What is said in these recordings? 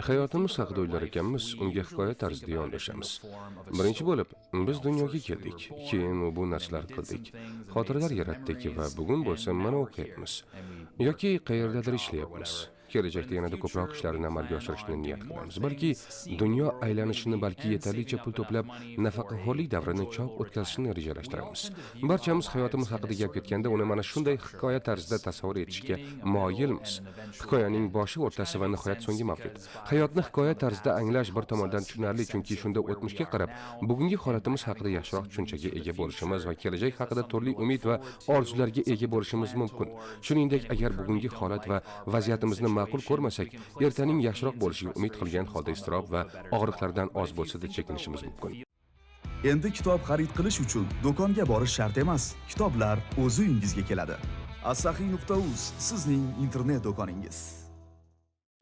Hayotimiz haqida o'ylar ekanmiz, unga hikoya tarzida yondashamiz. Birinchi bo'lib, biz dunyoga keldik, keyin bu narsalar qildik, xotiralar yaratdik va bugun bo'lsa mana o'qiyapmiz. Yoki qayerdadir ishlayapmiz. Kelajakda yanada ko'proq ishlarni amalga oshirishni niyat qilamiz. Balki dunyo aylanishini, balki yetarlicha pul to'plab nafaqaxo'rlik davrini chop o'tkazishni rejalashtiramiz. Barchamiz hayotimiz haqida gap ketganda uni mana shunday hikoya tarzida tasavvur etishga moyilmiz. Hikoyaning boshi, o'rtasi va nihoyat so'nggi mavjud. Hayotni hikoya tarzida anglash bir tomondan tushunarli, chunki shunda o'tmishga qarab, bugungi holatimiz haqida yaxshiroq tushunchaga ega bo'lishimiz va kelajak haqida turli umid va orzularga ega bo'lishimiz mumkin. Shuningdek, agar bugungi holat va vaziyatimizni ma'qul ko'rmasak, ertaning yaxshiroq bo'lishiga umid qilgan holda iztirob va og'riqlardan oz bo'lsa-da chekinishimiz mumkin. Endi kitob xarid qilish uchun do'konga borish shart emas. Kitoblar o'z uyingizga keladi. Asahi.uz sizning internet do'koningiz.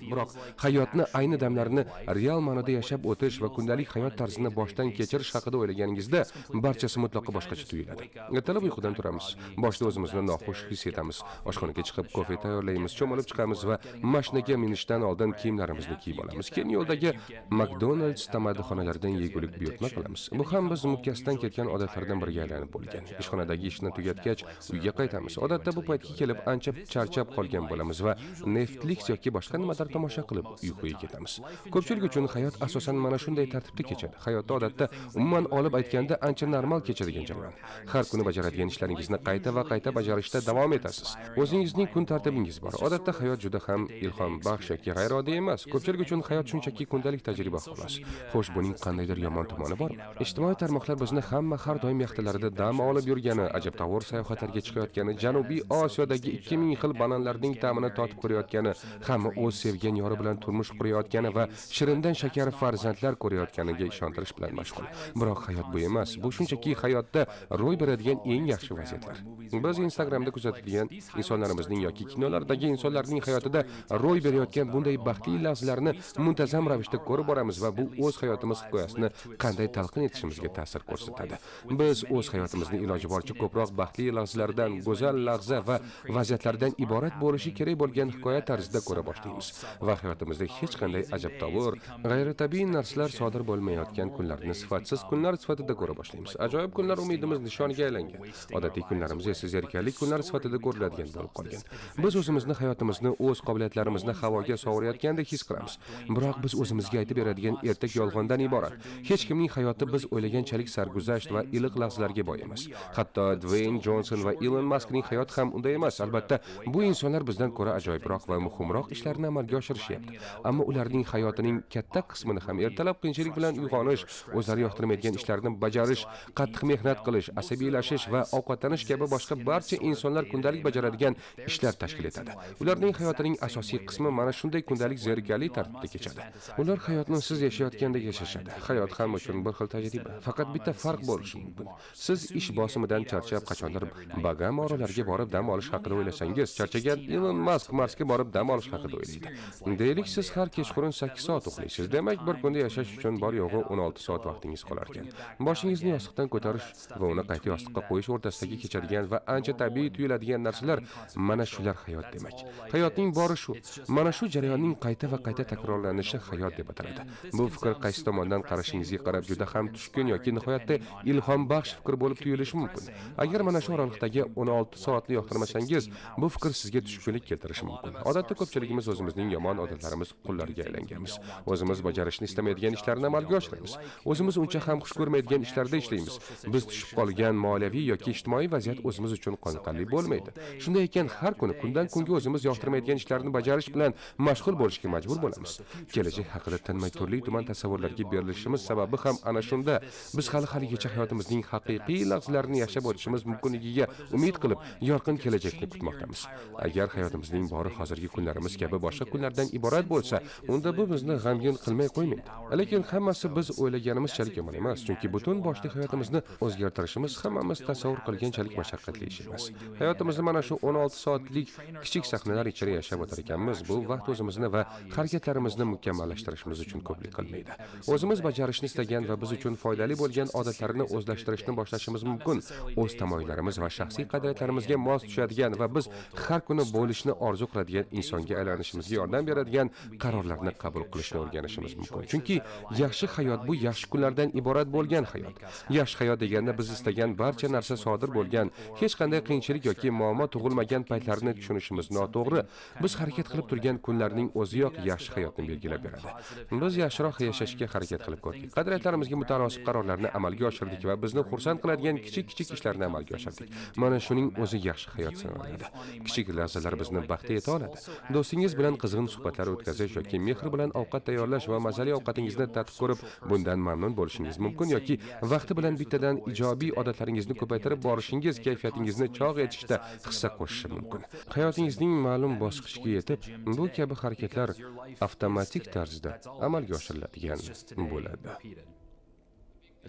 Biroq hayotni ayni damlarni real ma'noda yashab o'tish va kundalik hayot tarzini boshdan kechirish haqida o'ylaganingizda barchasi mutlaqo boshqacha tuyuladi. Ertalab uyqudan turamiz, boshda o'zimizni noxush his etamiz. Oshxonaga chiqib kofe tayyorlaymiz, cho'milib chiqamiz va mashinaga minishdan oldin kiyimlarimizni kiyib olamiz. Keyin yo'ldagi McDonald's tamadixonalaridan yegulik buyurtma qilamiz. Bu ham biz mukkasidan ketgan odatlardan biriga aylanib bo'lgan. Ishxonadagi ishni tugatgach uyga qaytamiz. Odatda bu paytga kelib ancha charchab qolgan bo'lamiz va Netflix yoki boshqa nimadir tomosha qilib uyquga ketamiz. Ko'pchilik uchun hayot asosan mana shunday tartibda kechadi. Hayotda odatda umuman olib aytganda ancha normal kechadigan jarayon. Har kuni bajaradigan ishlaringizni qayta va qayta bajarishda davom etasiz. O'zingizning kun tartibingiz bor. Odatda hayot juda ham ilhom baxsh yoki g'ayrioddiy emas. Ko'pchilik uchun hayot shunchaki kundalik tajriba xolos. Xo'sh, buning qandaydir yomon tomoni bormi? Ijtimoiy tarmoqlar bizni hamma har doim yaxtalarida dam olib yurgani, ajabtovur sayohatlarga chiqayotgani, Janubiy Osiyodagi 2000 xil bananlarning ta'mini totib ko'rayotgani, hamma o'z sevgan yori bilan turmush qurayotgani va shirindan shakar farzandlar ko'rayotganiga ishontirish bilan mashg'ul. Biroq hayot bu emas. Bu shunchaki hayotda ro'y beradigan eng yaxshi vaziyatlar. Biz Instagramda kuzatadigan insonlarimizning yoki kinolardagi insonlarning hayotida ro'y berayotgan bunday baxtli lahzalarni muntazam ravishda ko'rib boramiz va bu o'z hayotimiz hikoyasini qanday talqin etishimizga ta'sir ko'rsatadi. Biz o'z hayotimizni iloji boricha ko'proq baxtli lahzalardan, go'zal lahza va vaziyatlardan iborat bo'lishi kerak bo'lgan hikoya tarzida ko'ra boshlaymiz. Va hayotimizda hech qanday ajabtovur, g'ayritabiiy narsalar sodir bo'lmayotgan kunlarni sifatsiz kunlar sifatida ko'ra boshlaymiz. Ajoyib kunlar umidimiz nishoniga aylangan. Odatiy kunlarimiz esa zerikarli kunlar sifatida ko'riladigan bo'lib qolgan. Biz o'zimizni, hayotimizni, o'z qobiliyatlarimizni havoga sovurayotgandek his qilamiz. Biroq biz o'zimizga aytib beradigan ertak yolg'ondan iborat. Hech kimning hayoti biz o'ylaganchalik sarguzasht va iliq lahzalarga boy emas. Hatto Dwayne Johnson va Elon Muskning hayoti ham unday emas. Albatta, bu insonlar bizdan ko'ra ajoyibroq va muhimroq ishlarni amalga oshirishyapti. Ammo ularning hayotining katta qismini ham ertalab qiyinchilik bilan uyg'onish, o'zlari yoqtirmaydigan ishlarni bajarish, qattiq mehnat qilish, asabiylashish va ovqatlanish kabi boshqa barcha insonlar kundalik bajaradigan ishlar tashkil etadi. Ularning hayotining asosiy qismi mana shunday kundalik zerikarli tartibda kechadi. Ular hayotni siz yashayotgandek yashashadi. Hayot hamma uchun bir xil tajriba. Faqat bitta farq bo'lishi mumkin. Siz ish bosimidan charchab qachondir Bagam orollarga borib dam olish haqida o'ylasangiz, charchagan Elon Musk Marsga borib dam olish haqida o'ylaydi. Deylik, siz har kechqurun 8 soat uxlaysiz. Demak, bir kunda yashash uchun bor yo'g'i 16 soat vaqtingiz qolar ekan. Boshingizni yostiqdan ko'tarish va uni qayta yostiqqa qo'yish o'rtasidagi kechadigan va ancha tabiiy tuyuladigan narsalar mana shular hayot demak. Hayotning bori shu. Mana shu jarayonning qayta va qayta takrorlanishi hayot deb ataladi. Bu fikr qaysi tomondan qarashingizga qarab juda ham tushkun yoki nihoyatda ilhom baxsh fikr bo'lib tuyulishi mumkin. Agar mana shu oraliqdagi 16 soatni yoqtirmasangiz, bu fikr sizga tushkunlik keltirishi mumkin. Odatda ko'pchiligimiz o'zimizning yomon odatlarimiz qullariga aylanganmiz. O'zimiz bajarishni istamaydigan ishlarni amalga oshiramiz. O'zimiz uncha ham xush ko'rmaydigan ishlarda ishlaymiz. Biz tushib qolgan moliyaviy yoki ijtimoiy vaziyat o'zimiz uchun qoniqarli bo'lmaydi. Shunday ekan, har kuni kundan kunga o'zimiz yoqtirmaydigan ishlarni bajarish bilan mashg'ul bo'lishga majbur bo'lamiz. Kelajak haqida tinmay turli tuman tasavvurlarga berilishimiz sababi ham ana shunda. Biz hali-haligacha hayotimizning haqiqiy lahzalarini yashab o'tishimiz mumkinligiga umid qilib, yorqin kelajakni kutmoqdamiz. Agar hayotimizning bori hozirgi kunlarimiz kabi boshqa kunlardan iborat bo'lsa, unda bu bizni g'amgin qilmay qo'ymaydi. Lekin hammasi biz o'ylaganimizchalik yomon emas, chunki butun boshli hayotimizni o'zgartirishimiz hammamiz tasavvur qilganchalik mashaqqatli ish emas. Hayotimizni mana shu 16 soatlik kichik sahnalar ichida yashab o'tar ekanmiz. Bu vaqt o'zimizni va harakatlarimizni mukammallashtirishimiz uchun ko'plik qilmaydi. O'zimiz bajarishni istagan va biz uchun foydali bo'lgan odatlarni o'zlashtirishni boshlashimiz mumkin. O'z tamoyillarimiz va shaxsiy qadriyatlarimizga mos tushadigan va biz har kuni bo'lishni orzu qiladigan insonga aylanishimizga yordam yordam beradigan qarorlarni qabul qilishni o'rganishimiz mumkin. Chunki yaxshi hayot bu yaxshi kunlardan iborat bo'lgan hayot. Yaxshi hayot deganda biz istagan barcha narsa sodir bo'lgan, hech qanday qiyinchilik yoki muammo tug'ilmagan paytlarni tushunishimiz noto'g'ri. Biz harakat qilib turgan kunlarning o'ziyoq yaxshi hayotni belgilab beradi. Biz yaxshiroq yashashga harakat qilib ko'rdik. Qadriyatlarimizga mutanosib qarorlarni amalga oshirdik va bizni xursand qiladigan kichik ishlarni amalga oshirdik. Mana shuning o'zi yaxshi hayot sanaladi. Kichik lahzalar bizni baxtga yeta oladi. Do'stingiz bilan qizg'in suhbatlar o'tkazish yoki mehr bilan ovqat tayyorlash va mazali ovqatingizni tatib ko'rib, bundan mamnun bo'lishingiz mumkin yoki vaqti bilan bittadan ijobiy odatlaringizni ko'paytirib borishingiz kayfiyatingizni chog' etishda hissa qo'shishi mumkin. Hayotingizning ma'lum bosqichiga yetib, bu kabi harakatlar avtomatik tarzda amalga oshiriladigan bo'ladi.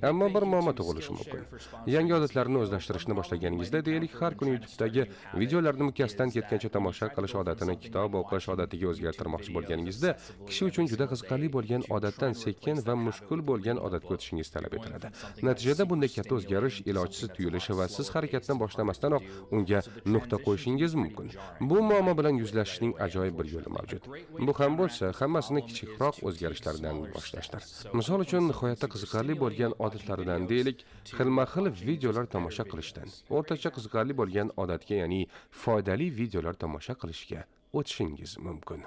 Ammo bir muammo tug'ilishi mumkin. Yangi odatlarni o'zlashtirishni boshlaganingizda, deylik, har kuni YouTube'dagi videolarni mukkasidan ketgancha tomosha qilish odatini kitob o'qish odatiga o'zgartirmoqchi bo'lganingizda, kishi uchun juda qiziqarli bo'lgan odatdan sekin va mushkul bo'lgan odatga o'tishingiz talab etiladi. Natijada bunday katta o'zgarish ilojsiz tuyulishi va siz harakatni boshlamasdanoq unga nuqta qo'yishingiz mumkin. Bu muammo bilan yuzlashishning ajoyib bir yo'li mavjud. Bu ham bo'lsa, hammasini kichikroq o'zgarishlardan boshlashdir. Misol uchun, nihoyatda qiziqarli bo'lgan odatlaridan, deylik, xilma-xil videolar tomosha qilishdan o'rtacha qiziqarli bo'lgan odatga, ya'ni foydali videolar tomosha qilishga o'tishingiz mumkin.